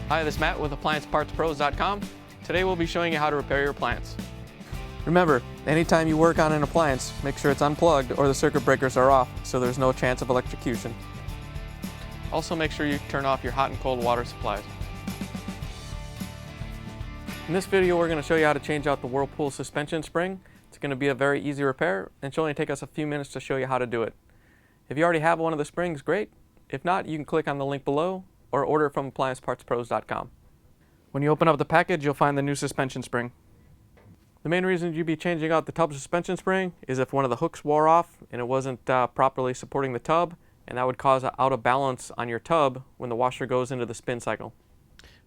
Hi, this is Matt with AppliancePartsPros.com. Today we'll be showing you how to repair your appliance. Remember, anytime you work on an appliance, make sure it's unplugged or the circuit breakers are off so there's no chance of electrocution. Also make sure you turn off your hot and cold water supplies. In this video we're going to show you how to change out the Whirlpool suspension spring. It's going to be a very easy repair and it'll only take us a few minutes to show you how to do it. If you already have one of the springs, great. If not, you can click on the link below or order it from AppliancePartsPros.com. When you open up the package, you'll find the new suspension spring. The main reason you'd be changing out the tub suspension spring is if one of the hooks wore off and it wasn't properly supporting the tub, and that would cause an out of balance on your tub when the washer goes into the spin cycle.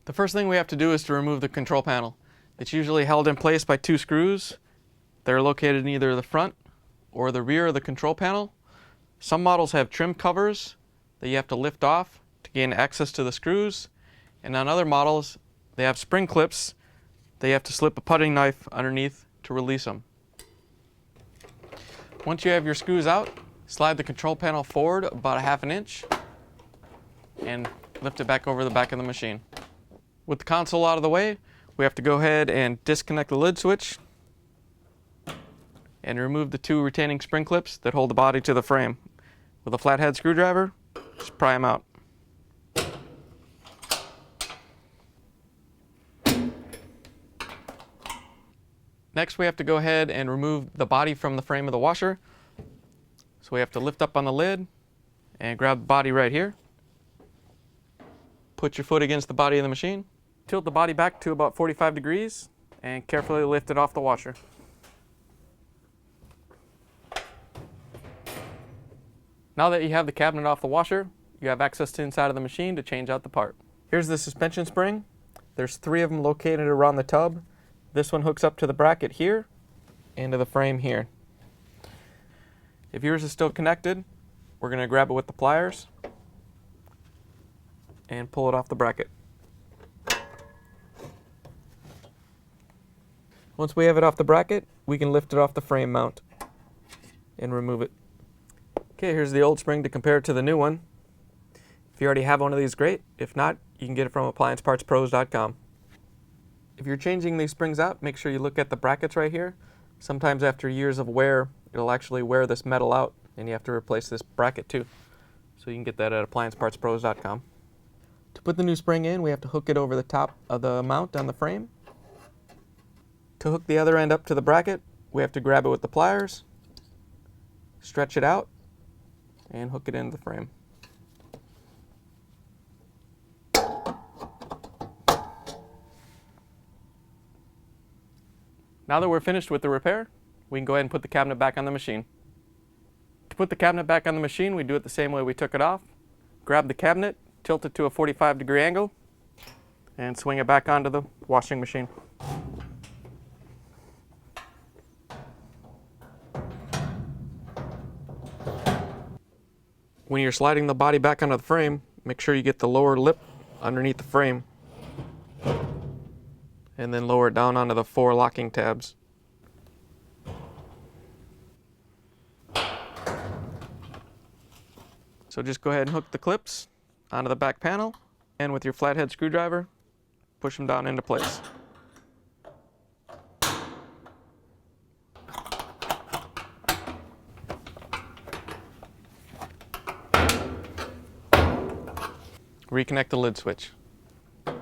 The first thing we have to do is to remove the control panel. It's usually held in place by two screws. They're located in either the front or the rear of the control panel. Some models have trim covers that you have to lift off to gain access to the screws, and on other models they have spring clips that you have to slip a putty knife underneath to release them. Once you have your screws out, slide the control panel forward about 1/2 inch and lift it back over the back of the machine. With the console out of the way, we have to go ahead and disconnect the lid switch and remove the two retaining spring clips that hold the body to the frame. With a flathead screwdriver, just pry them out. Next, we have to go ahead and remove the body from the frame of the washer. So we have to lift up on the lid and grab the body right here. Put your foot against the body of the machine. Tilt the body back to about 45 degrees and carefully lift it off the washer. Now that you have the cabinet off the washer, you have access to inside of the machine to change out the part. Here's the suspension spring. There's 3 of them located around the tub. This one hooks up to the bracket here and to the frame here. If yours is still connected, we're going to grab it with the pliers and pull it off the bracket. Once we have it off the bracket, we can lift it off the frame mount and remove it. Okay, here's the old spring to compare to the new one. If you already have one of these, great. If not, you can get it from AppliancePartsPros.com. If you're changing these springs out, make sure you look at the brackets right here. Sometimes after years of wear, it'll actually wear this metal out and you have to replace this bracket too. So you can get that at AppliancePartsPros.com. To put the new spring in, we have to hook it over the top of the mount on the frame. To hook the other end up to the bracket, we have to grab it with the pliers, stretch it out, and hook it into the frame. Now that we're finished with the repair, we can go ahead and put the cabinet back on the machine. To put the cabinet back on the machine, we do it the same way we took it off. Grab the cabinet, tilt it to a 45-degree angle, and swing it back onto the washing machine. When you're sliding the body back onto the frame, make sure you get the lower lip underneath the frame and then lower it down onto the 4 locking tabs. So just go ahead and hook the clips onto the back panel and with your flathead screwdriver, push them down into place. Reconnect the lid switch. To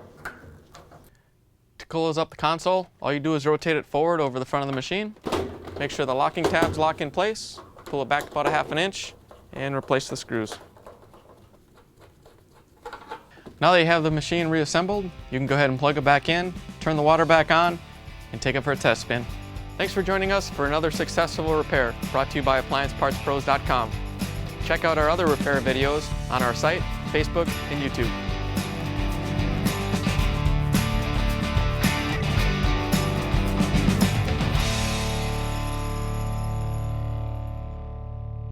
close up the console, all you do is rotate it forward over the front of the machine. Make sure the locking tabs lock in place. Pull it back about 1/2 inch and replace the screws. Now that you have the machine reassembled, you can go ahead and plug it back in, turn the water back on, and take it for a test spin. Thanks for joining us for another successful repair brought to you by AppliancePartsPros.com. Check out our other repair videos on our site, Facebook, and YouTube.